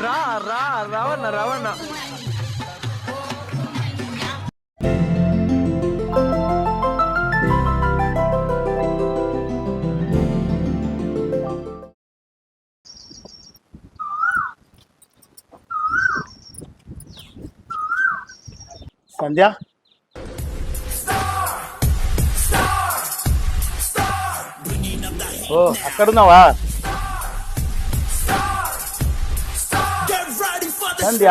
రా రా రవణ రవణ సంధ్య ఓ అక్కడున్నావా సంధ్య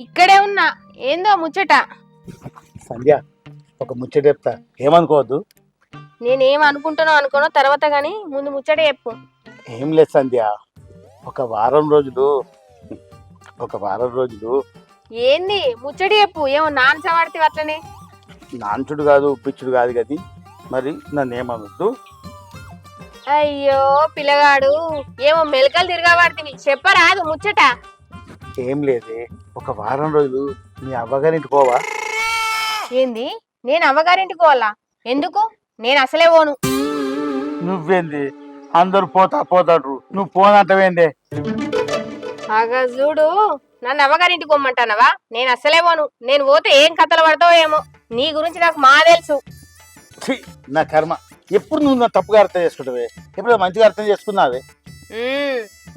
ఇక్కడే ఉన్నా. ఏందో ముచ్చట? సంధ్య ఒక ముచ్చట చెప్తా, ఏమనుకోవద్దు. నేనేం అనుకుంటానో అనుకోనో తర్వాత గాని ముందు ముచ్చట చెప్పు. ఏం లేదు సంధ్య, ఒక వారం రోజులు ఏంది ముచ్చట చెప్పు. ఏమో నాన్న చవాడితే అట్లనే. నాంచుడు కాదు పిచ్చుడు కాదు కది, మరి నన్ను ఏమనొద్దు. అయ్యో పిల్లగాడు, ఏమో మెలకలు తిరగబడుతుంది. చెప్పరాదు ముచ్చట. ఏం లేదే, ఒక వారం రోజులు మీ అవ్వగారింటి పోవా? ఏంది? నేను అవ్వగారింటికి పోవాలా? ఎందుకు? నేను అసలే పోను. నువ్వేంది, అందరు పోతాడు, నువ్వు పోనంటవేందే? ఆగా చూడు, నన్ను అవ్వగారింటికి పోమ్మంటానవా? నేను అసలే పోను. నేను పోతే ఏం కథలు పడతావో ఏమో. నీ గురించి నాకు మా తెలుసు. ఛీ, నా కర్మ. ఎప్పుడు నువ్వు నా తప్పుగా అర్థం చేసుకుంటావే? ఎప్పుడు మంచిగా అర్థం చేసుకున్నావే?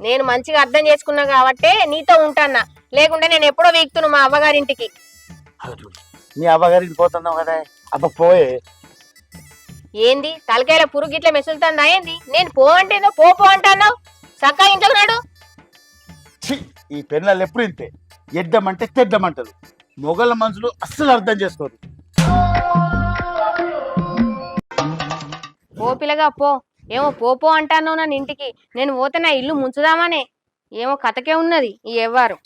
నేను మంచిగా అర్థం చేసుకున్నా కాబట్టే నీతో ఉంటానా, లేకుంటే నేను ఎప్పుడో వీక్తును మా అవ్వగారింటికి. మీ అవ్వగారింటికి పోతున్నావు కదా, అబ్బ పోయే. ఏంది తలకాయల పురుగు ఇట్లా మెసులుతుందా ఏంది? నేను పో అంటే పో అంటున్నావు. చక్కగా ఇంట్లో నాడు. ఈ పెళ్ళాలు ఎప్పుడు ఇంతే, ఎడ్డమంటే తెడ్డమంటారు. మొగల మనుషులు అస్సలు అర్థం చేసుకోరు. పో పిల్లగా పో. ఏమో పో అంటాను నన్ను ఇంటికి. నేను పోతే నా ఇల్లు ముంచుదామనే. ఏమో కథకే ఉన్నది ఈ ఎవ్వారు.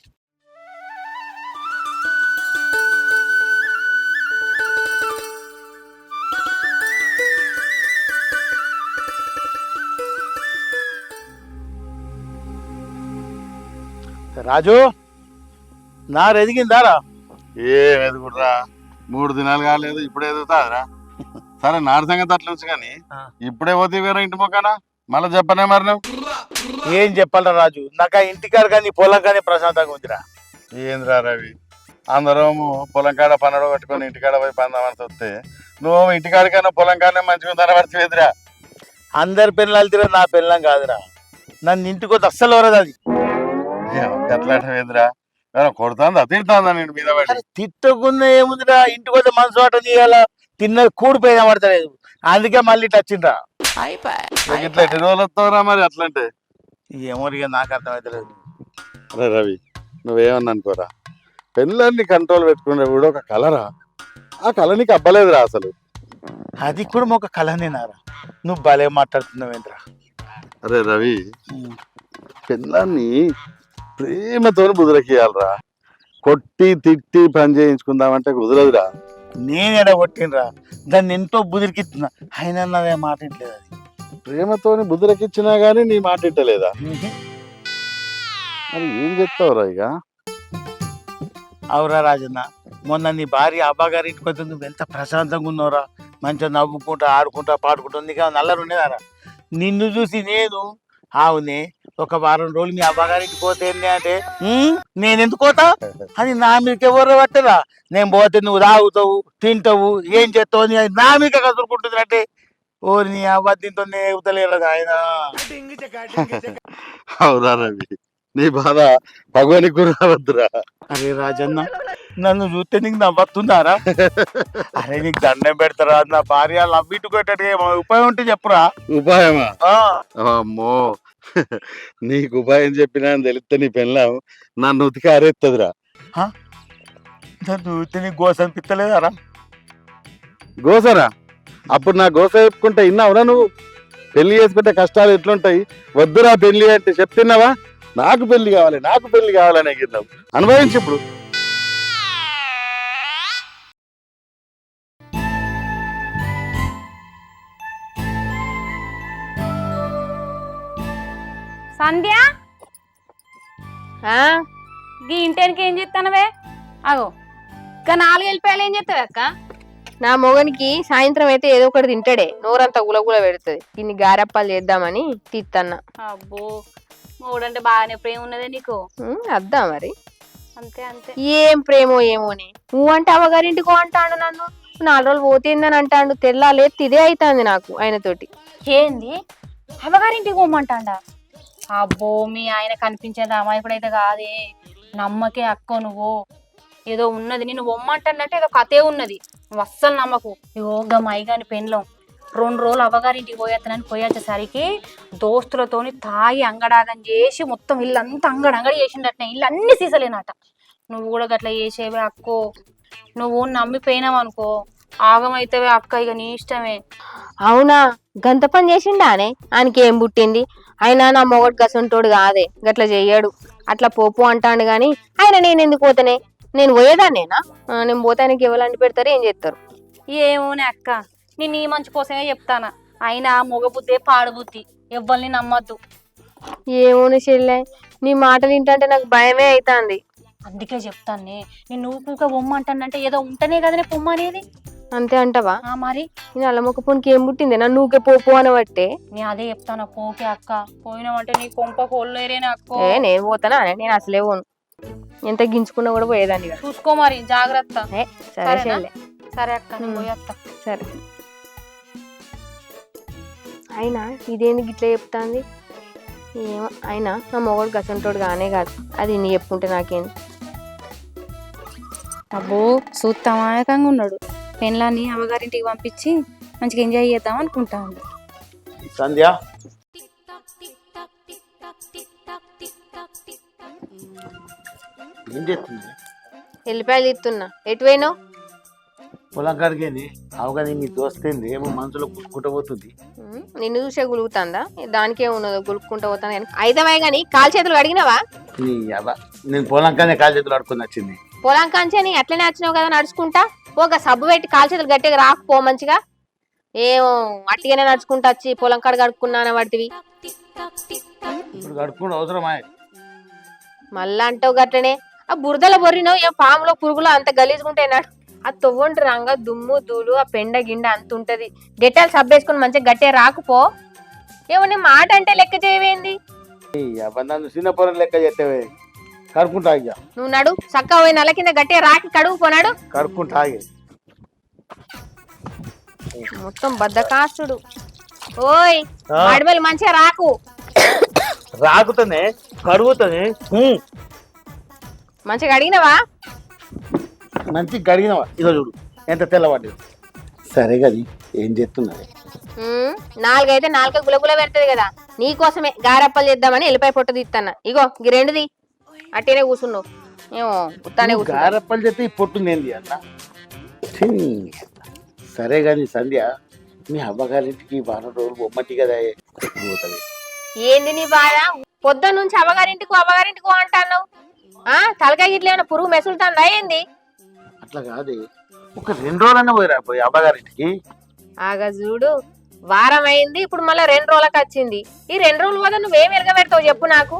రాజు, నారు ఎదిగిందారా? ఏం ఎదుగుడ్రా, 3 దినాలు కాలేదు, ఇప్పుడే ఎదుగుతాదిరా. సరే నాడు సంగతి అట్లా ఉంచు కానీ ఇప్పుడే పోతే వేరే ఇంటి మొక్కనా మళ్ళీ చెప్పనే మరి నువ్వు. ఏం చెప్పాలరా రాజు, నాకు ఆ ఇంటికాడ కానీ పొలం కానీ ప్రశాంతంగా ఉందిరా. ఏంద్రా రవి, అందరము పొలం కాడ పన్నడు కట్టుకొని ఇంటికాడ పోయి పందామని వస్తే నువ్వు ఇంటికాడికైనా పొలం కాడనే మంచిగా ధనపరిచివేదిరా. అందరి పిల్లలు తిరగ, నా పిల్లం కాదురా. నన్ను ఇంటికి వద్ద అస్సలు వరదు. అది ఎట్లా వేదిరా, కొడుతుందా తిడుతుందా నేను మీద పడి? తిట్టకుండా ఏముందిరా, ఇంటికి వద్ద మనసు ఆట తీయాల, తిన్నది కూడిపోయినా పడతలేదు. అందుకే మళ్ళీ ఇట్లా వచ్చిండ్రా. ఇట్లా ఎన్ని రోజులు వస్తావురా మరి అట్లంటే? ఏమో ఇక నాకు అర్థమవుతలేదు. అరే రవి, నువ్వేమన్నా అనుకోరా, పెళ్ళాన్ని కంట్రోల్ పెట్టుకునే కూడా ఒక కలరా. ఆ కళ నీకు అబ్బలేదురా అసలు. అది కూడా ఒక కళనేనారా? నువ్వు భలే మాట్లాడుతున్నావేంద్రా. అరే రవి, పెళ్ళాన్ని ప్రేమతో బుదిరకియాలరా. కొట్టి తిట్టి పని చేయించుకుందామంటే కుదరదురా. నేను ఎడ కొట్టినరా, దాన్ని ఎంతో బుదిరికిస్తున్నా, అయినా నాదే మాట ఇంటలేదు. అది ప్రేమతోని బుదిరకిచ్చినా గానీ నీ మాట ఇంటలేదా? మరి ఏం చెప్తావురా ఇక? అవురా రాజన్న, మొన్న నీ భార్య అబ్బాగారింటికి వద్ద నువ్వు ఎంత ప్రశాంతంగా ఉన్నావురా. మంచిగా నవ్వుకుంటా ఆడుకుంటా పాడుకుంటా, నీకు నల్లరు ఉండేదారా? నిన్ను చూసి నేను అవునే ఒక వారం రోజులు మీ అబ్బాగారింటికి పోతే అంటే నేను ఎందుకు పోతా అని నా మీకు ఎవరు పట్టరా. నేను పోతే నువ్వు తాగుతావు, తింటావు, ఏం చేస్తావు అని నా మీకు కదులుకుంటుంది అంటే, ఓ నీ అబ్బా దీంతో ఎగుతలేరు ఆయన. అవురా రవి, నీ బాధ భగవానికి కూడా రావద్దురా. అరే రాజన్న, నన్ను చూస్తే నీకు నవ్వుతుందారా? అరే నీకు దండం పెడతారా, నా భార్య లవ్విట్టుకోటట్టుగా ఉపాయం ఉంటే చెప్పురా. ఉపాయమా? అమ్మో, నీకు ఉపాయం చెప్పినా అని తెలిస్తే నీ పెళ్ళాం నన్ను ఉతికి ఆరేస్తుందిరా. నన్ను చూస్తే నీకు గోస అనిపిస్తలేదారా? గోసరా? అప్పుడు నా గోస చెప్పుకుంటే విన్నావురా నువ్వు? పెళ్లి చేసుకుంటే కష్టాలు ఎట్లుంటాయి, వద్దురా పెళ్లి అంటే చెప్తున్నావా? నాకు పెళ్లి కావాలని ఎగిరినావు. అనుభవించి ఇప్పుడు. సంధ్య, ఈ ఇంటానికి ఏం చేస్తానవే? అగో ఇక 4 వెళ్ళిపోయాలు ఏం చేస్తావు అక్క? నా మొగనికి సాయంత్రం అయితే ఏదో ఒకటి తింటాడే, నోరంతా గులగుల పెడుతుంది. ఇన్ని గారెప్పాలు చేద్దామని తీత్తన్నా. అబ్బో మూడంటే బాగానే ప్రేమ ఉన్నదే నీకు. అద్దా మరి. అంతే అంతే. ఏం ప్రేమో ఏమోనే. నువ్వు అంటే అవ్వగారింటికో అంటాడు, నన్ను 4 రోజులు పోతేందని అంటాడు. తెల్లాలే ఇదే అవుతుంది నాకు ఆయనతోటి. ఏంది అవ్వగారింటికి పోమ్మంటాడా? అబ్బో మీ ఆయన కనిపించేది అమాయకుడైతే కాదే. నమ్మకే అక్క నువ్వు. ఏదో ఉన్నది నిన్ను పొమ్మంటానంటే ఏదో కథే ఉన్నది. నువ్వు అస్సలు నమ్మకు. ఇగో గా మైగాని పెన్లం 2 రోజులు అవ్వగారింటికి పోయేస్తానని పోయేసరికి దోస్తులతోని తాగి అంగడాగం చేసి మొత్తం ఇల్లంతా అంగడి చేసిండట. ఇల్లు అన్ని సీసలేనట. నువ్వు కూడా గట్లా చేసేవే అక్కో. నువ్వు నమ్మిపోయినావు అనుకో ఆగమైతేవే అక్క. ఇక నీ ఇష్టమే. అవునా, గంత పని చేసిండానే? ఆయనకి ఏం పుట్టింది? అయినా నా మొగడు గసంటోడు కాదే, గట్లా చెయ్యాడు. అట్లా పోపు అంటాడు గాని ఆయన నేను ఎందుకు పోతానే? నేను పోయేదాన్నేనా? నేను పోతానికి ఎవరు పెడతారు, ఏం చేస్తారు? ఏమోనే అక్క, నేను ఈ మంచి కోసమే చెప్తానా. అయినా మొగ బుద్ధే పాడు బుద్ధి, ఎవ్వరిని నమ్మద్దు. ఏమోని చెల్లె, నీ మాటలు వింటంటే నాకు భయమే అవుతుంది. అందుకే చెప్తానే, నేను నువ్వు కూక పొమ్మంటానంటే ఏదో ఉంటేనే కదనే పొమ్మ అనేది. అంతే అంటవా? మరి నేను అల్లమొక్క పొనికి ఏం పుట్టింది? నన్ను ఊకే పోపు అనబట్టే నేను అదే చెప్తాను. పోకే అక్క, పోయినామంటే నీ కొంప కోళ్ళేరేనే అక్క. నేను పోతానా? నేను అసలే పోను. ఎంత గించుకున్నా కూడా పోయేదాన్ని కదా. చూసుకో మరి, జాగ్రత్త. సరే చెల్లె. సరే అక్క, నేను పోయేస్తా. సరే. అయినా ఇదేంది గిట్లా చెప్తాంది? ఏమో, అయినా నా మొగడు గసంటోడు కానే కాదు. అది నీ చెప్పుకుంటే నాకేంది? అబ్బో సూత్తమాయకంగా ఉన్నాడు. పెన్లాన్ని అమ్మగారింటికి పంపించి మంచిగా ఎంజాయ్ చేద్దాం అనుకుంటా ఉంది. సంధ్య ఏం చేస్తుంది? ఎల్లిపాయలు తీస్తున్నా. ఎటు పోయినావు? పొలం కాడికేంది? అవగానే మీ దోస్తేంది ఏమో మనసులో పుట్టుకుంటూ పోతుంది. నిన్ను చూసే గులుగుతుందా? దానికే ఉన్నదో గులుక్కుంటూ పోతాను కానీ. అయితమే గాని కాలు చేతులు అడిగినావా? నేను పొలం కానే కాలు చేతులు ఆడుకుని వచ్చింది. పొలం కాంచని అట్లనే వచ్చినావు కదా నడుచుకుంటా. ఒక సబ్బు పెట్టి కాలు చేతులు గట్టిగా రాకపో మంచిగా. ఏమో అట్టిగానే నడుచుకుంటా వచ్చి పొలం కాడ కడుక్కున్నాన వాటివి. ఇప్పుడు కడుక్కుంటూ అవసరమా? మళ్ళా అంటావు గట్లనే. ఆ బురదలో బొర్రినావు, ఏం పాములో పురుగులో అంత గలీజుకుంటాయినాడు. ఆ తొవ్వంటి రంగ దుమ్ము ధూళి ఆ పెండ గిండ అంత ఉంటది. గెట్టాలు సబ్బేసుకుని మంచిగా గట్టే రాకపో. ఏమో నీ మాట అంటే లెక్క చేయవేంది? నన్ను చిన్న పొలం లెక్క చేస్తేవే. కడుక్కుంటా నువ్వు నడు చక్క పోయి నల్ల కింద గట్టే రాకి కడుగు పోనాడు. కడుక్కుంటా మొత్తం బద్దకాస్తుడు. ఓయ్ అడమలు మంచిగా రాకు. రాకుతానే కడుగుతానే. మంచిగా అడిగినవా? మంచి గడిగినవా? ఇదో చూడు ఎంత తెల్లవాడి. సరే గది ఏం చేస్తున్నది? 4 అయితే 4 గులగుల పెడుతుంది కదా. నీకోసమే గారప్పలు చేద్దామని ఎల్లిపాయ పొట్ట తీస్తాను. ఇగో ఈ 2ది అట్టేనే కూర్చున్నావు. ఏమో ఉత్తానే కూర్చున్నా. గారప్పలు చేస్తే ఈ పొట్టు నేను అన్న. సరే కానీ సంధ్య, మీ అవ్వగారింటికి 4 రోజులు బొమ్మటి కదా పోతుంది. ఏంది నీ బాధ? పొద్దున్న నుంచి అవ్వగారింటికో అంటాను. తలకాయ గిట్ల ఏమైనా పురుగు మెసులుతుందా ఏంది? అట్లా కాదు, ఒక 2 రోజులన్నా పోయిరా పోయి అవ్వగారింటికి. ఆగా చూడు, వారం అయింది, ఇప్పుడు మళ్ళీ 2 రోజులకు వచ్చింది. ఈ 2 రోజులు పోతే నువ్వేం ఎరగబెడతావు చెప్పు నాకు.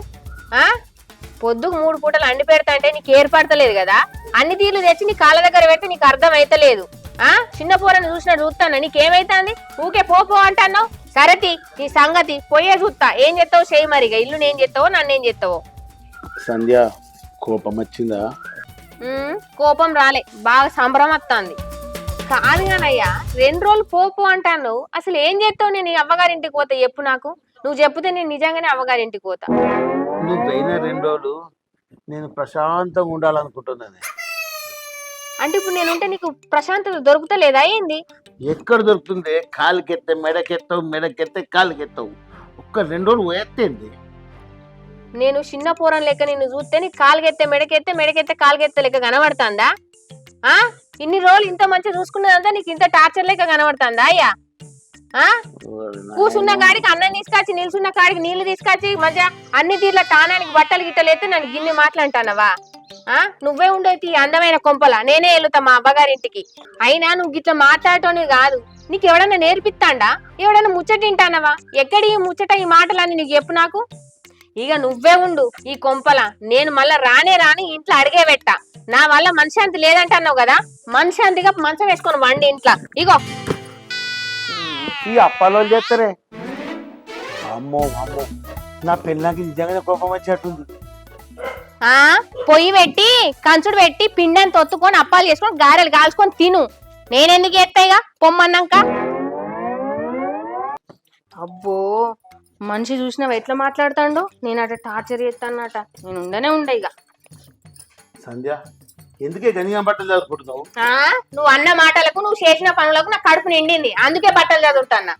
పొద్దుకు 3 పూటలు అండి పెడతా అంటే నీకు ఏర్పడతలేదు కదా. అన్ని తీర్లు తెచ్చి నీ కాళ్ళ దగ్గర పెట్టి నీకు అర్థం అయితలేదు. చిన్న పూరని చూసినట్టు చూస్తాను. నీకేమైతుంది? ఊకే పో అంటున్నావు. సరేతి నీ సంగతి పోయే చూస్తా. ఏం చేస్తావు చేయి మరిగా. ఇల్లు నేను చేస్తావో నన్నేం చేస్తావో. సంధ్య కోపం వచ్చిందా? కోపం రాలే, బాగా సంబరం వస్తుంది. కాదు కానయ్యా, 2 రోజులు పో అంటాను. అసలు ఏం చేస్తావు? నేను అవ్వగారింటికి పోతా చెప్పు నాకు. నువ్వు చెప్తే నేను నిజంగానే అవ్వగారింటికి పోతా. నువ్వు పోయిన 2 రోజులు నేను ప్రశాంతంగా ఉండాలనుకుంటున్నాను. అంటే ఇప్పుడు నేనుంటే నీకు ప్రశాంతత దొరుకుతలేదా ఏంది? ఎక్కడ దొరుకుతుంది? కాలుకెత్తే మెడకెత్తావు, మెడకెత్తే కాలుకెత్తావు. ఒక్క 2 రోజులు పోయేత్తేంది? నేను చిన్న పూరం లెక్క నిన్ను చూస్తే నీకు కాలుకెత్తే మెడకెత్తే కాలుకెత్తే లెక్క కనబడుతుందా? ఇన్ని రోజులు ఇంత మంచిగా చూసుకున్నదంతా నీకు ఇంత టార్చర్ లెక్క కనబడుతుందా అయ్యా? కూసున్న కాడికి అన్నం తీసుకొచ్చి, నిల్చున్న కాడికి నీళ్లు తీసుకొచ్చి, మధ్య అన్ని తీర్ల తానానికి బట్టలు గిట్టలేస్తే నన్ను గిన్నె మాట్లాంటానవా? నువ్వే ఉండేది అందమైన కొంపల, నేనే వెళ్తా మా అవ్వగారింటికి. అయినా నువ్వు గిట్లా మాట్లాడటోని కాదు. నీకు ఎవడన్నా నేర్పిస్తాండా? ఎవడన్నా ముచ్చట వింటానవా? ఎక్కడి ముచ్చట ఈ మాటలని నీకు చెప్పు నాకు. ఇక నువ్వే ఉండు ఈ కొంపల, నేను మళ్ళా రాని ఇంట్లో అడిగే పెట్టా. నా వల్ల మనశాంతి లేదంటే అన్నావు కదా, మనశాంతిగా మంచం వేసుకొని వండి ఇంట్లో. ఇగో ఈ అప్పాలో చేస్తారే. అమ్మో అమ్మో, నా పెళ్ళాకి నిజంగానే కోపం వచ్చినట్టుంది. ఆ పొయ్యి పెట్టి కంచుడు పెట్టి పిండిని తొత్తుకొని అప్పాలు చేసుకొని గారెలు కాల్చుకొని తిను. నేనెందుకు చేస్తాయిగా పొమ్మన్నాక. అబ్బో మనిషి చూసినావు ఎట్లా మాట్లాడుతాడు. నేను అట టార్చర్ చేస్తానట. నేను ఉండనే ఇక. సంధ్య, ఎందుకే గనిగా బట్టలు చదువుకుంటున్నావు? నువ్వు అన్న మాటలకు నువ్వు చేసిన పనులకు నా కడుపు నిండింది, అందుకే బట్టలు చదువుతాన్నా.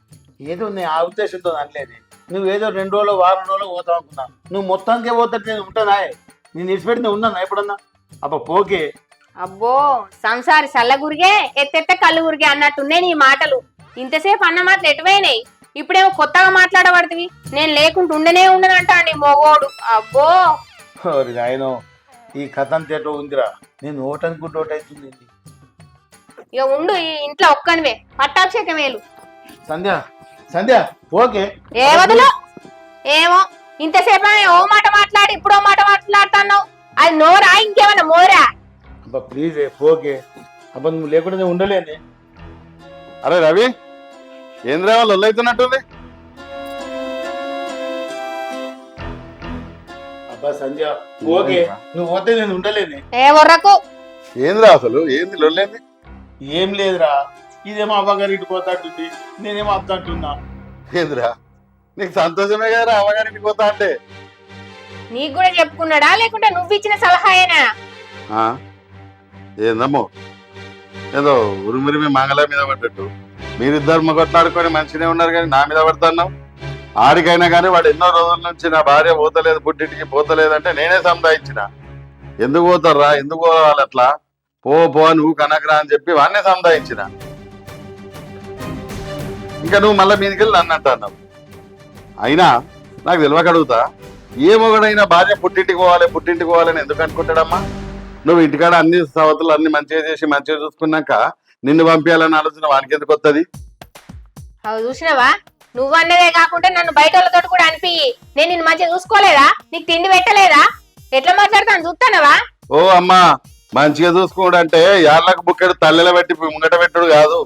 ఏదో నేను ఆ ఉద్దేశంతో అనలేదు. నువ్వు ఏదో 2 రోజులు వారం రోజులు పోతావు అనుకున్నా. నువ్వు మొత్తానికే పోతాడు నేను ఉంటానా? నేను ఇడిచిపెట్టి ఉన్నాను ఎప్పుడన్నా? అబ్బా పోకే. అబ్బో సంసారి సల్లగురిగే ఎత్తెత్త కళ్ళుగురిగే అన్నట్టున్నాయి నీ మాటలు. ఇంతసేపు అన్న మాటలు ఎటువైనాయి? ఇప్పుడేమో కొత్తగా మాట్లాడబడుతుంది. నేను లేకుంటూ ఉండనంటా అండి మొగోడు. అబ్బో ఆయన ఈ కథ అంతేటో ఉందిరా. నేను ఓటనుకుంటూ ఓటవుతుంది. ఇక ఉండు ఈ ఇంట్లో ఒక్కనివే పట్టాభిషేకమేలు. సంధ్య సంధ్య పోకే. ఏ వదులు. ఏమో ఇంతసేపు ఓ మాట మాట్లాడి ఇప్పుడు ఓ మాట మాట్లాడుతున్నావు. అది నోరా ఇంకేమన్నా మోరా? అబ్బా ప్లీజ్ పోకే. అబ్బా నువ్వు లేకుండా నేను ఉండలేని. అరే రవి, ఏంద్రా వాళ్ళు ఒళ్ళైతున్నట్టుంది? అబ్బా సంధ్య పోకే, నువ్వు పోతే నేను ఉండలేని. ఏ ఒర్రకు. ఏంద్రా అసలు ఏంది లొల్లేంది? ఏం లేదురా, ఇదేమో అవ్వగారి ఇంటికి పోతాంటుంది, నేనేమో అత్తంటున్నా. ఏంద్రా నీకు సంతోషమే కదా అవ్వగారింటికి పోతా అంటే? నీకు కూడా చెప్పుకున్నాడా లేకుంటే నువ్వు ఇచ్చిన సలహాయేనా? ఏందమ్మో ఏదో ఉరిమురిమి మంగళ మీద పడ్డట్టు మీరిద్దరు కొట్లాడుకొని మంచిగానే ఉన్నారు కానీ నా మీద పడుతున్నావు. ఆడికైనా కానీ వాడు ఎన్నో రోజుల నుంచి నా భార్య పోతలేదు, పుట్టింటికి పోతలేదంటే నేనే సంపాదించిన. ఎందుకు పోతారా, ఎందుకు పోవాలి అట్లా? పో నువ్వు కనకరా అని చెప్పి వాడినే సంపాదించిన. ఇంకా నువ్వు మళ్ళీ మీదికి వెళ్ళి నన్ను అంటున్నావు. అయినా నాకు తెలియక అడుగుతా, ఏ మొగడైనా భార్య పుట్టింటికి పోవాలని ఎందుకు అనుకుంటాడమ్మా? నువ్వు ఇంటికాడ అన్ని సవతులు అన్ని మంచిగా చేసి మంచిగా చూసుకున్నాక నిన్ను పంపించాలని ఆలోచన వానికి ఎందుకు వస్తుంది? అవి చూసినావా, నువ్వు అన్నదే కాకుండా నన్ను బయట వాళ్ళతో కూడా అనిపించి నేను నిన్ను మంచిగా చూసుకోలేదా? నీకు తిండి పెట్టలేదా? ఎట్లా మాట్లాడతాను చూస్తానవా? ఓ అమ్మా, మంచిగా చూసుకోడు అంటే యాళ్ళకు బుక్కెడు తల్లెల పెట్టి ముంగట పెట్టుడు కాదు.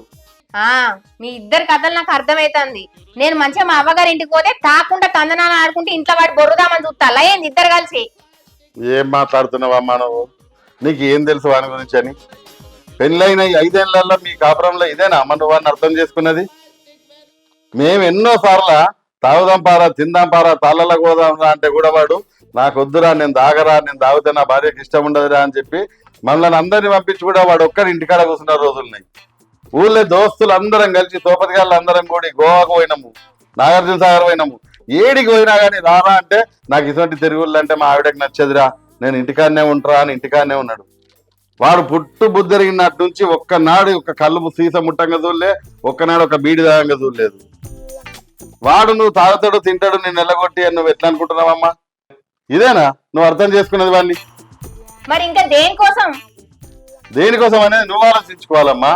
మీ ఇద్దరు కథలు నాకు అర్థమైతుంది. నేను మంచిగా మా అవ్వగారి ఇంటికి పోతే తాకుండా తందనాలు ఆడుకుంటే ఇంట్లో వాడి బొర్రుదామని చూస్తా. ఏంది ఇద్దరు కలిసి? ఏం మాట్లాడుతున్నావమ్మా నువ్వు? నీకు ఏం తెలుసు వాని గురించి అని? పెళ్ళైన 5 ఏళ్లలో మీ కాపురంలో ఇదేనా అమ్మ నువ్వు వాడిని అర్థం చేసుకున్నది? మేము ఎన్నో సార్లు తాగుదాం పారా, తిందాం పారా, తాళ్ళకు పోదాం అంటే కూడా వాడు నాకు వద్దురా, నేను తాగరా, నేను తాగితే నా భార్యకి ఇష్టం ఉండదురా అని చెప్పి మనల్ని అందరినీ పంపించి కూడా వాడు ఒక్కడి ఇంటికాడ కూర్చున్న రోజులున్నాయి. ఊళ్ళో దోస్తులు అందరం కలిసి తోపతిగాళ్ళు అందరం కూడా గోవాకు పోయినాము, నాగార్జున సాగర్ పోయినాము. ఏడికి పోయినా కానీ రారా అంటే నాకు ఇటువంటి తిరుగుళ్ళు అంటే మా ఆవిడకి నచ్చదురా, నేను ఇంటికాడనే ఉంటారా అని ఇంటికాడనే ఉన్నాడు. వాడు పుట్టు బుద్ధరిగినట్టు నుంచి ఒక్కనాడు ఒక కళ్ళు సీస ముట్టంగా చూడలే, ఒక్కనాడు ఒక బీడి దాగంగా చూడలేదు. వాడు నువ్వు తాగుతాడు తింటాడు నేను నెల్లగొట్టి అని నువ్వు ఎట్లా అనుకుంటున్నావమ్మా? ఇదేనా నువ్వు అర్థం చేసుకున్నది వాడిని? మరి ఇంకా దేనికోసం అనేది నువ్వు ఆలోచించుకోవాలమ్మా.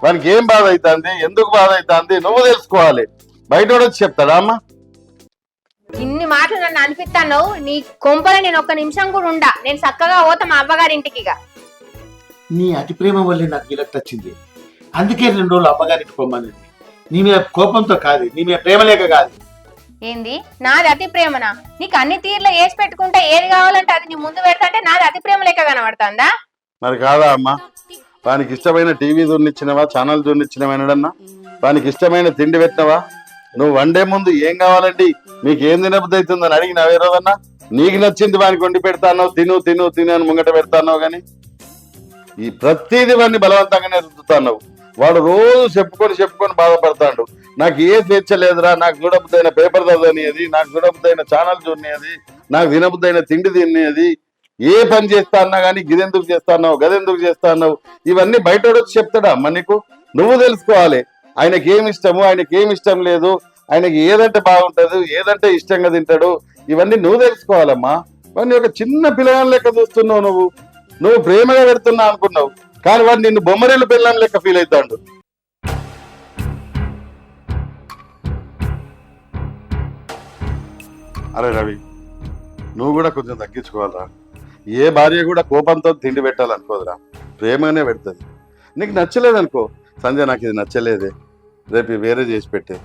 వానికి ఏం బాధ అవుతుంది, ఎందుకు బాధ అవుతుంది నువ్వు తెలుసుకోవాలి. బయట వచ్చి చెప్తాడా అమ్మా? ఇన్ని మాటలు నన్ను అనిపిస్తాను. నీ కొంపలో నేను ఒక్క నిమిషం కూడా ఉండా. నేను చక్కగా పోతా మా అవ్వగారి ఇంటికి. నీ అతి ప్రేమ వల్లే నాకు గిలట్ వచ్చింది. అందుకే 2 రోజులు అమ్మగారికి పొమ్మనింది. నీ మీద కోపంతో కాదు, నీ మీద ప్రేమ లేక కాదు. ఏంది నాది అతి ప్రేమనా? నీకు అన్ని తీర్లు వేసి పెట్టుకుంటే ఏది కావాలంటే అది నీ ముందు పెడతాంటే నాది అతి ప్రేమ లేక కనబడుతుందా? మరి కాదా అమ్మా? వానికి ఇష్టమైన టీవీ చూడనిచ్చినవా, ఛానల్ చూడనిచ్చినవా అనడన్నా? వానికి ఇష్టమైన తిండి పెట్టినవా? నువ్వు వండే ముందు ఏం కావాలండి, మీకు ఏం తినబుద్ధి అవుతుందని అడిగినావే రోజన్నా? నీకు నచ్చింది వానికి వండి పెడతాను, తిను తిను తిను అని ముంగట పెడతాన్నావు. కానీ ఈ ప్రతిదీ వాడిని బలవంతంగానే రుద్దుతాన్నావు. వాడు రోజు చెప్పుకొని బాధపడతాడు. నాకు ఏ స్వేచ్ఛ లేదురా, నాకు చూడబుద్దైన పేపర్ చదవనియది, నాకు చూడబుద్దైన ఛానల్ చూడనియది, నాకు తినబుద్దైన తిండి తినేది, ఏ పని చేస్తా అన్నా కానీ గిదెందుకు చేస్తాన్నావు, గదెందుకు చేస్తాన్నావు, ఇవన్నీ బయట వచ్చి చెప్తాడా అమ్మ నీకు? నువ్వు తెలుసుకోవాలి ఆయనకి ఏమి ఇష్టము, ఆయనకి ఏమి ఇష్టం లేదు, ఆయనకి ఏదంటే బాగుంటది, ఏదంటే ఇష్టంగా తింటాడు, ఇవన్నీ నువ్వు తెలుసుకోవాలమ్మా. వాడిని ఒక చిన్న పిల్లగాని లెక్క చూస్తున్నావు. నువ్వు ప్రేమగా పెడుతున్నావు అనుకున్నావు, కానీ వాడు నిన్ను బొమ్మరేళ్ళు పిల్లని లెక్క ఫీల్ అవుతాడు. అరే రవి, నువ్వు కూడా కొంచెం తగ్గించుకోవాలరా. ఏ భార్య కూడా కోపంతో తిండి పెట్టాలనుకోదురా, ప్రేమగానే పెడుతుంది. నీకు నచ్చలేదనుకో, సంజయ్ నాకు ఇది నచ్చలేదే, రేపు వేరే చేసి పెట్టే,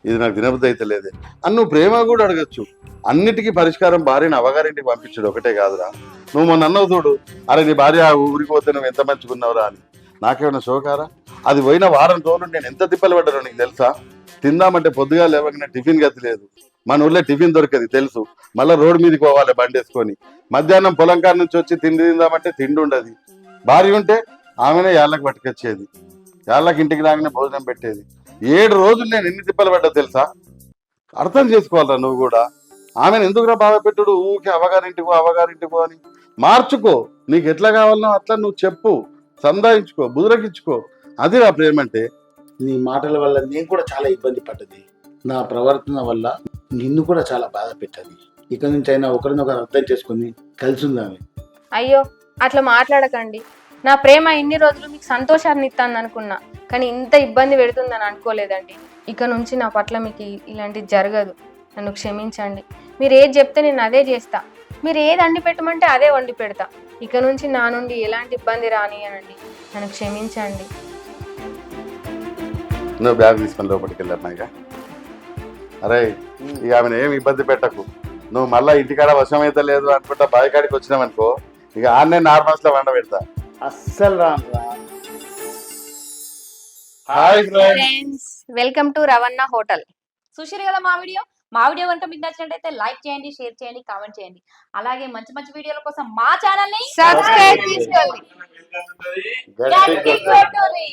ఇది నాకు తినబుద్ధి అయితే లేదే అని నువ్వు ప్రేమ కూడా అడగచ్చు. అన్నిటికీ పరిష్కారం భార్యని అవ్వగారింటికి పంపించడు ఒకటే కాదురా. నువ్వు మొన్న అన్నవు చూడు, అరే నీ భార్య ఊరికి పోతే నువ్వు ఎంత మంచుకున్నావురా అని. నాకేమైనా షోకారా? అది పోయిన వారం రోజులు నేను ఎంత తిప్పలు పడ్డానో నీకు తెలుసా? తిందామంటే పొద్దుగా లేవగానే టిఫిన్ గతి లేదు. మన ఊళ్ళో టిఫిన్ దొరికేది తెలుసు, మళ్ళీ రోడ్డు మీదకి పోవాలి బండి వేసుకొని. మధ్యాహ్నం పొలం కాడ నుంచి వచ్చి తిండి తిందామంటే తిండి ఉండదు. భార్య ఉంటే ఆమెనే యాళ్ళకి పట్టుకొచ్చేది, యాళ్ళకి ఇంటికి రాగానే భోజనం పెట్టేది. 7 రోజులు నేను ఎన్ని తిప్పలు పడ్డా తెలుసా? అర్థం చేసుకోవాలరా నువ్వు కూడా. ఆమెను ఎందుకురా బాధ పెట్టుడు, ఊకే అవగారింటికో అని. మార్చుకో, నీకు ఎట్లా కావాలనో అట్లా నువ్వు చెప్పు, సందాయించుకో, బుదిరకించుకో. అది నా ప్రేమ అంటే. నీ మాటల వల్ల నేను కూడా చాలా ఇబ్బంది పడ్డది, నా ప్రవర్తన వల్ల నిన్ను కూడా చాలా బాధ పెట్టది. ఇక నుంచి అయినా ఒకరినొకరు అర్థం చేసుకుని కలిసి ఉందామే. అయ్యో అట్లా మాట్లాడకండి. నా ప్రేమ ఇన్ని రోజులు మీకు సంతోషాన్ని ఇస్తాను అనుకున్నా, కానీ ఇంత ఇబ్బంది పెడుతుందని అనుకోలేదండి. ఇక నుంచి నా పట్ల మీకు ఇలాంటిది జరగదు. నన్ను క్షమించండి. మీరు ఏది చెప్తే నేను అదే చేస్తా, మీరు ఏది వండి పెట్టమంటే అదే వండి పెడతా. ఇక నుంచి నా నుండి ఎలాంటి ఇబ్బంది రానియనండి, నన్ను క్షమించండి. నువ్వు బ్యాగ్ తీసుకొని లోపలికి వెళ్ళారు. అరే ఇక ఆమెను ఏమి ఇబ్బంది పెట్టకు. నువ్వు మళ్ళీ ఇంటికాడ వశం అయితే లేదు అనుకుంటా బాయికాడికి వచ్చినావనుకో, ఇక ఆన్నే నార్మల్స్ లో వండ పెడతా. అస్సలు రానురా. Hi friends, welcome to Ravana hotel. చూసారు కదా మా వీడియో కనుక మీకు నచ్చినట్టయితే లైక్ చేయండి, షేర్ చేయండి, కామెంట్ చేయండి. అలాగే మంచి మంచి వీడియోల కోసం మా ఛానల్ ని సబ్స్క్రైబ్ చేసుకోండి. గట్టిగా కొట్టుర్రి.